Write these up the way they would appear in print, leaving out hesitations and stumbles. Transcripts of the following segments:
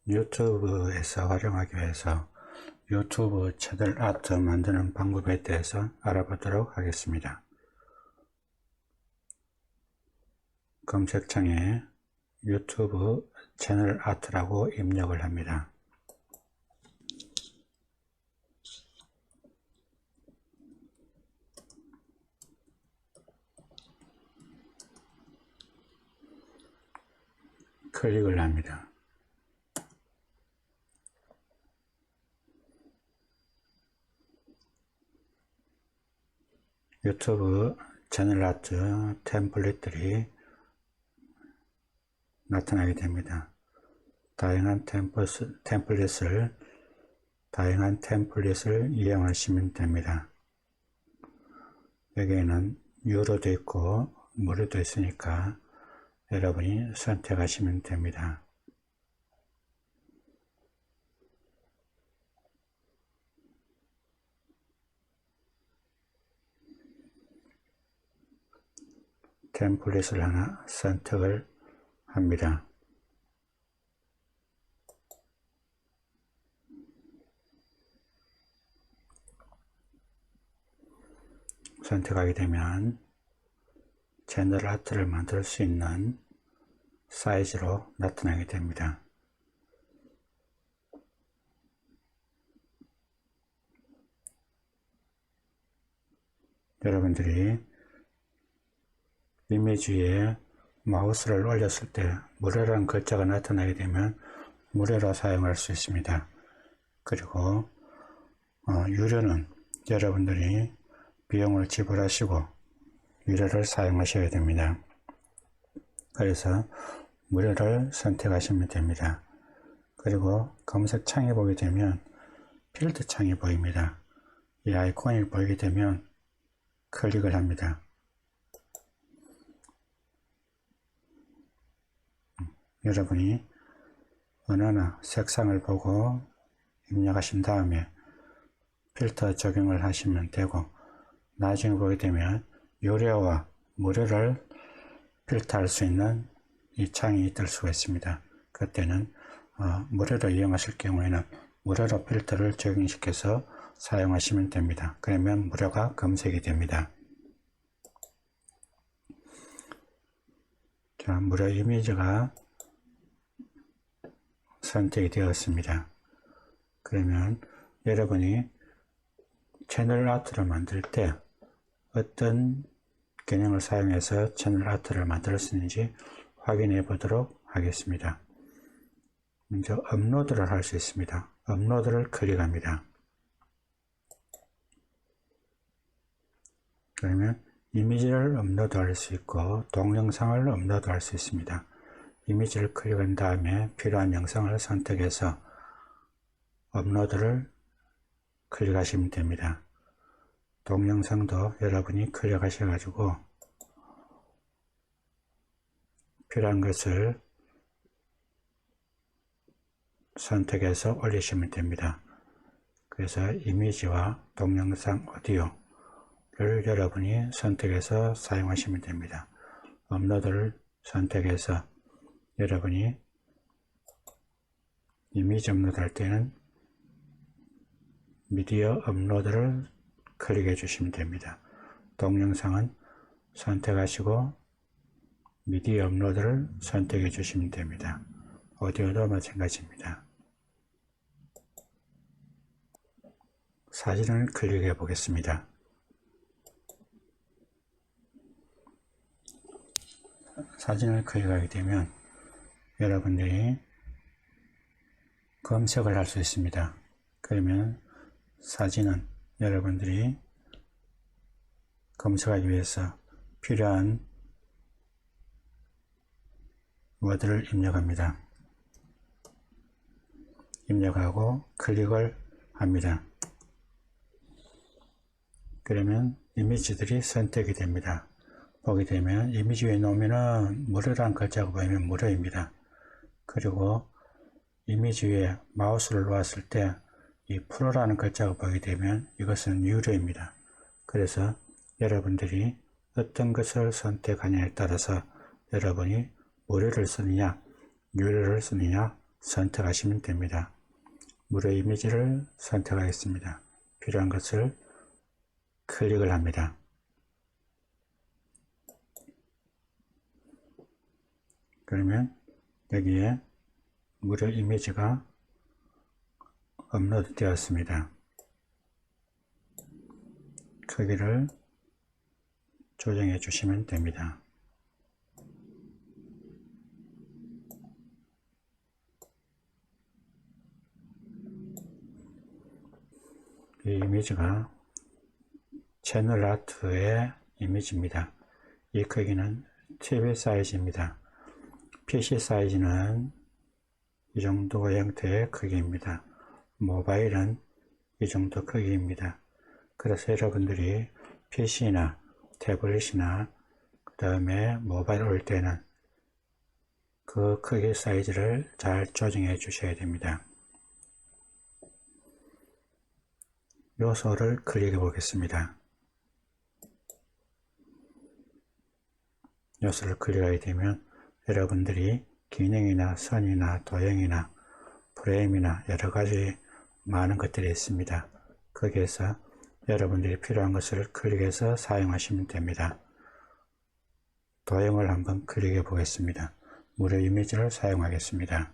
유튜브에서 활용하기 위해서 유튜브 채널 아트 만드는 방법에 대해서 알아보도록 하겠습니다. 검색창에 유튜브 채널 아트라고 입력을 합니다. 클릭을 합니다. 유튜브 채널 아트 템플릿들이 나타나게 됩니다. 다양한 템플릿을 이용하시면 됩니다. 여기에는 유료도 있고 무료도 있으니까 여러분이 선택하시면 됩니다. 템플릿을 하나 선택을 합니다. 선택하게 되면 채널 아트를 만들 수 있는 사이즈로 나타나게 됩니다. 여러분들이 이미지에 마우스를 올렸을 때 무료라는 글자가 나타나게 되면 무료로 사용할 수 있습니다. 그리고 유료는 여러분들이 비용을 지불하시고 유료를 사용하셔야 됩니다. 그래서 무료를 선택하시면 됩니다. 그리고 검색창에 보게 되면 필드 창이 보입니다. 이 아이콘이 보이게 되면 클릭을 합니다. 여러분이 언어나 색상을 보고 입력하신 다음에 필터 적용을 하시면 되고, 나중에 보게 되면 유료와 무료를 필터할 수 있는 이 창이 뜰 수가 있습니다. 그때는 무료로 이용하실 경우에는 무료로 필터를 적용시켜서 사용하시면 됩니다. 그러면 무료가 검색이 됩니다. 자, 무료 이미지가 선택이 되었습니다. 그러면 여러분이 채널 아트를 만들 때 어떤 기능을 사용해서 채널 아트를 만들 수 있는지 확인해 보도록 하겠습니다. 먼저 업로드를 할 수 있습니다. 업로드를 클릭합니다. 그러면 이미지를 업로드할 수 있고 동영상을 업로드할 수 있습니다. 이미지를 클릭한 다음에 필요한 영상을 선택해서 업로드를 클릭하시면 됩니다. 동영상도 여러분이 클릭하셔가지고 필요한 것을 선택해서 올리시면 됩니다. 그래서 이미지와 동영상, 오디오를 여러분이 선택해서 사용하시면 됩니다. 업로드를 선택해서 여러분이 이미지 업로드할 때는 미디어 업로드를 클릭해 주시면 됩니다. 동영상은 선택하시고 미디어 업로드를 선택해 주시면 됩니다. 오디오도 마찬가지입니다. 사진을 클릭해 보겠습니다. 사진을 클릭하게 되면 여러분들이 검색을 할 수 있습니다. 그러면 사진은 여러분들이 검색하기 위해서 필요한 워드를 입력합니다. 입력하고 클릭을 합니다. 그러면 이미지들이 선택이 됩니다. 보게 되면 이미지 위에 놓으면 무료라는 글자가 보이면 무료입니다. 그리고 이미지 위에 마우스를 놓았을 때 이 프로라는 글자가 보이게 되면 이것은 유료입니다. 그래서 여러분들이 어떤 것을 선택하냐에 따라서 여러분이 무료를 쓰느냐, 유료를 쓰느냐 선택하시면 됩니다. 무료 이미지를 선택하겠습니다. 필요한 것을 클릭을 합니다. 그러면 여기에 무료 이미지가 업로드 되었습니다. 크기를 조정해 주시면 됩니다. 이 이미지가 채널 아트의 이미지입니다. 이 크기는 TV 사이즈입니다. PC 사이즈는 이 정도 형태의 크기입니다. 모바일은 이 정도 크기입니다. 그래서 여러분들이 PC나 태블릿이나 그 다음에 모바일 올 때는 그 크기 사이즈를 잘 조정해 주셔야 됩니다. 요소를 클릭해 보겠습니다. 요소를 클릭하게 되면 여러분들이 기능이나 선이나 도형이나 프레임이나 여러가지 많은 것들이 있습니다. 거기에서 여러분들이 필요한 것을 클릭해서 사용하시면 됩니다. 도형을 한번 클릭해 보겠습니다. 무료 이미지를 사용하겠습니다.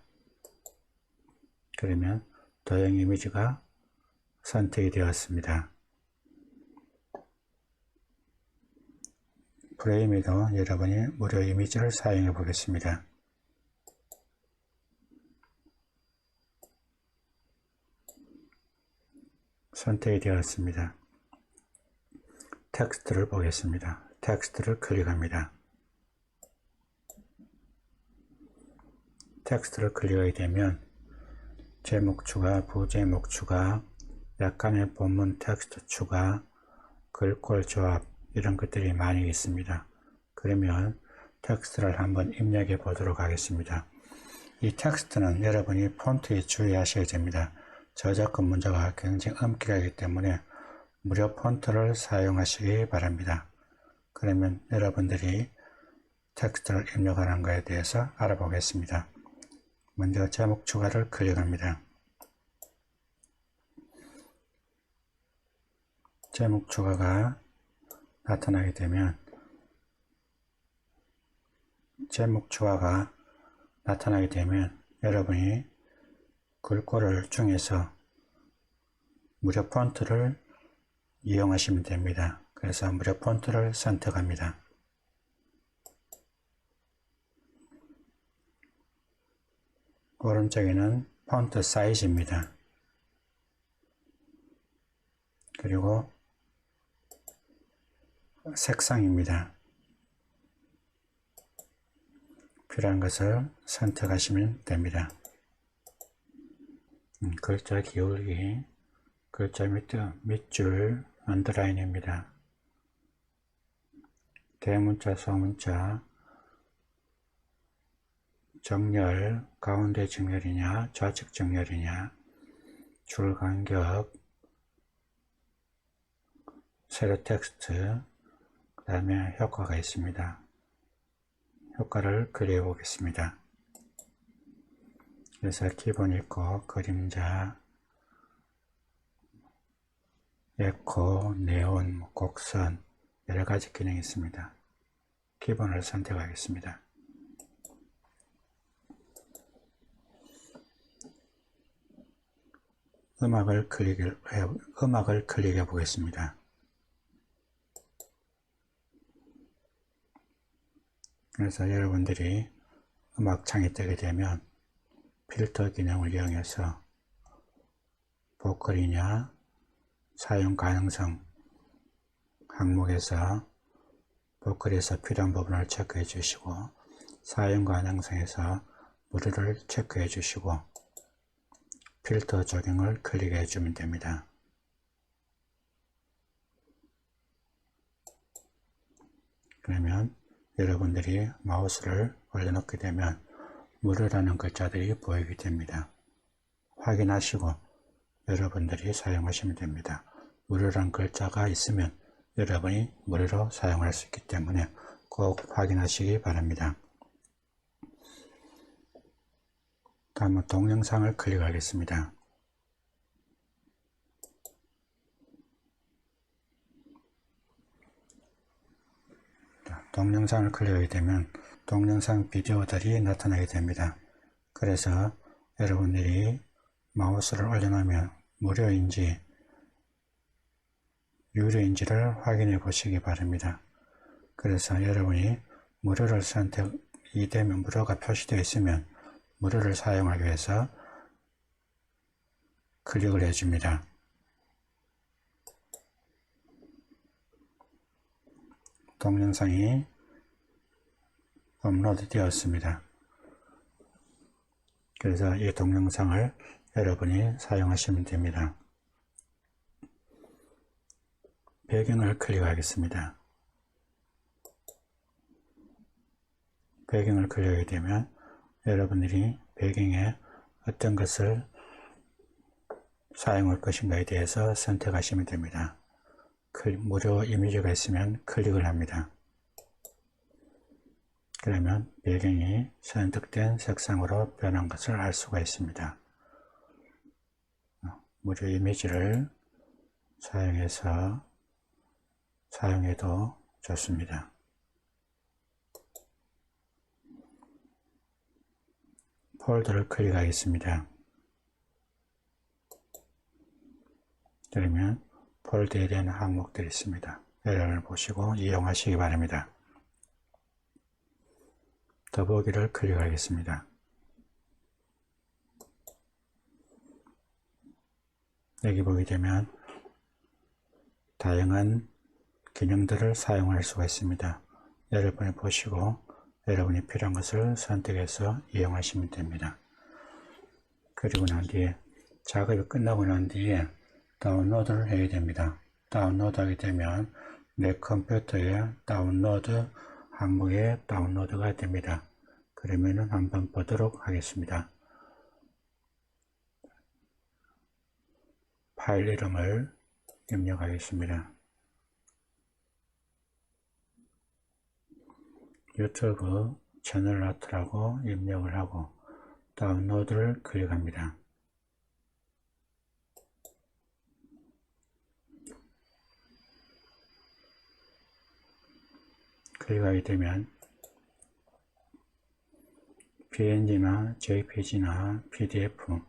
그러면 도형 이미지가 선택이 되었습니다. 프레임에도 여러분이 무료 이미지를 사용해 보겠습니다. 선택이 되었습니다. 텍스트를 보겠습니다. 텍스트를 클릭합니다. 텍스트를 클릭하게 되면 제목 추가, 부제목 추가, 약간의 본문 텍스트 추가, 글꼴 조합 이런 것들이 많이 있습니다. 그러면 텍스트를 한번 입력해 보도록 하겠습니다. 이 텍스트는 여러분이 폰트에 주의하셔야 됩니다. 저작권 문제가 굉장히 엄격하기 때문에 무료 폰트를 사용하시기 바랍니다. 그러면 여러분들이 텍스트를 입력하는 것에 대해서 알아보겠습니다. 먼저 제목 추가를 클릭합니다. 제목 추가가 나타나게 되면 여러분이 글꼴을 중에서 무료 폰트를 이용하시면 됩니다. 그래서 무료 폰트를 선택합니다. 오른쪽에는 폰트 사이즈입니다. 그리고 색상입니다. 필요한 것을 선택하시면 됩니다. 글자 기울기, 글자 밑줄 언더라인입니다. 대문자, 소문자, 정렬, 가운데 정렬이냐, 좌측 정렬이냐, 줄 간격, 세로 텍스트, 그 다음에 효과가 있습니다. 효과를 그려 보겠습니다. 그래서 기본 있고, 그림자, 에코, 네온, 곡선, 여러가지 기능이 있습니다. 기본을 선택하겠습니다. 음악을 클릭해 보겠습니다. 그래서 여러분들이 음악창이 뜨게 되면 필터 기능을 이용해서 보컬이냐 사용 가능성 항목에서 보컬에서 필요한 부분을 체크해 주시고 사용 가능성에서 무료를 체크해 주시고 필터 적용을 클릭해 주면 됩니다. 그러면 여러분들이 마우스를 올려놓게 되면 무료라는 글자들이 보이게 됩니다. 확인하시고 여러분들이 사용하시면 됩니다. 무료라는 글자가 있으면 여러분이 무료로 사용할 수 있기 때문에 꼭 확인하시기 바랍니다. 다음은 동영상을 클릭하겠습니다. 동영상을 클릭하게 되면 동영상 비디오들이 나타나게 됩니다. 그래서 여러분들이 마우스를 올려놓으면 무료인지 유료인지를 확인해 보시기 바랍니다. 그래서 여러분이 무료를 선택이 되면 무료가 표시되어 있으면 무료를 사용하기 위해서 클릭을 해줍니다. 동영상이 업로드 되었습니다. 그래서 이 동영상을 여러분이 사용하시면 됩니다. 배경을 클릭하겠습니다. 배경을 클릭하게 되면 여러분들이 배경에 어떤 것을 사용할 것인가에 대해서 선택하시면 됩니다. 무료 이미지가 있으면 클릭을 합니다. 그러면 배경이 선택된 색상으로 변한 것을 알 수가 있습니다. 무료 이미지를 사용해도 좋습니다. 폴더를 클릭하겠습니다. 그러면 폴더에 대한 항목들이 있습니다. 여러분을 보시고 이용하시기 바랍니다. 더보기를 클릭하겠습니다. 여기 보게 되면 다양한 기능들을 사용할 수가 있습니다. 여러분이 보시고 여러분이 필요한 것을 선택해서 이용하시면 됩니다. 그리고 난 뒤에 작업이 끝나고 난 뒤에 다운로드를 해야 됩니다. 다운로드 하게 되면 내 컴퓨터에 다운로드 항목에 다운로드가 됩니다. 그러면은 한번 보도록 하겠습니다. 파일 이름을 입력하겠습니다. 유튜브 채널 아트라고 입력을 하고 다운로드를 클릭합니다. 클릭하게 되면 PNG나 JPG나 PDF,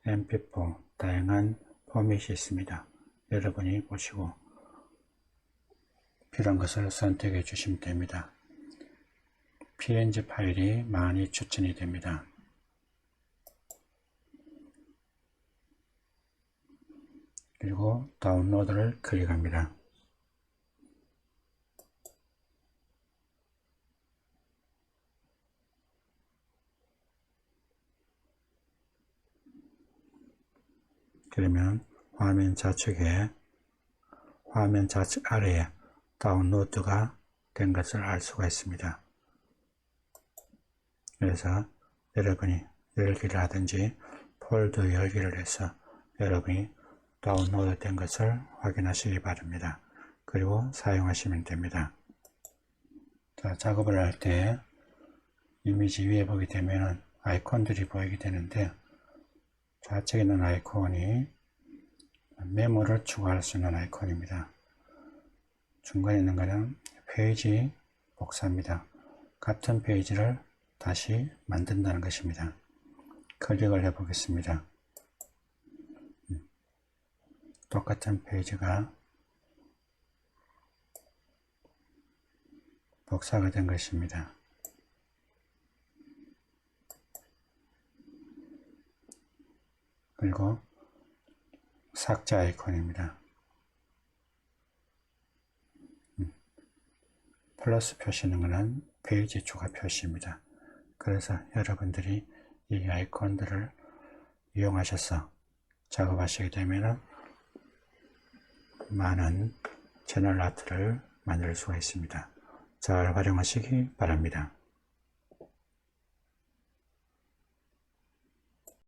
MP4 다양한 포맷이 있습니다. 여러분이 보시고 필요한 것을 선택해 주시면 됩니다. PNG 파일이 많이 추천이 됩니다. 그리고 다운로드를 클릭합니다. 그러면 화면 좌측 아래에 다운로드가 된 것을 알 수가 있습니다. 그래서 여러분이 열기를 하든지 폴더 열기를 해서 여러분이 다운로드 된 것을 확인하시기 바랍니다. 그리고 사용하시면 됩니다. 자, 작업을 할 때 이미지 위에 보게 되면 아이콘들이 보이게 되는데 좌측에 있는 아이콘이 메모를 추가할 수 있는 아이콘입니다. 중간에 있는 것은 페이지 복사입니다. 같은 페이지를 다시 만든다는 것입니다. 클릭을 해 보겠습니다. 똑같은 페이지가 복사가 된 것입니다. 그리고 삭제 아이콘입니다. 플러스 표시는 것은 페이지 추가 표시입니다. 그래서 여러분들이 이 아이콘들을 이용하셔서 작업하시게 되면 많은 채널 아트를 만들 수가 있습니다. 잘 활용하시기 바랍니다.